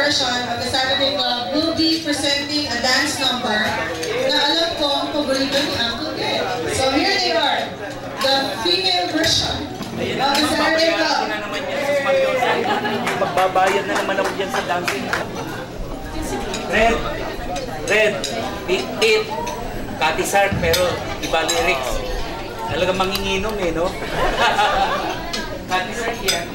version of the Saturday Club will be presenting a dance number na alam ko ang paborito ni Uncle Ted. So here they are, the female version of the Saturday Club. Magbabayad na naman ako dyan sa dancing. Red, Tit, Kati Sark, pero iba lyrics. Talagang manginginom eh, no? Kati Sark yan.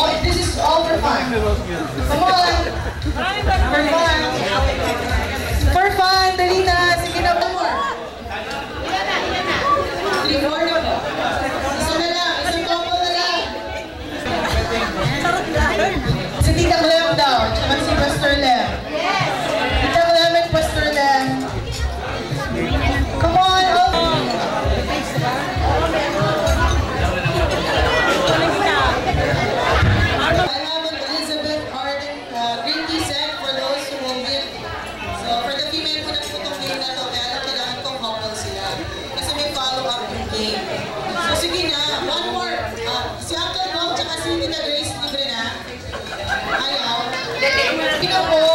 Oh, this is all for fun. Come on. For fun. For fun, dali na. Sige na, one more. Three more na po. Isa na lang. Isang couple na lang. Si Tita Clem daw. Tsaka si Pastor Lem. Tita Clem and Pastor Lem. Come on. So sige na, one more. Si Uncle Bob tsaka si Tita Grace libre na. Ayaw. Sige po.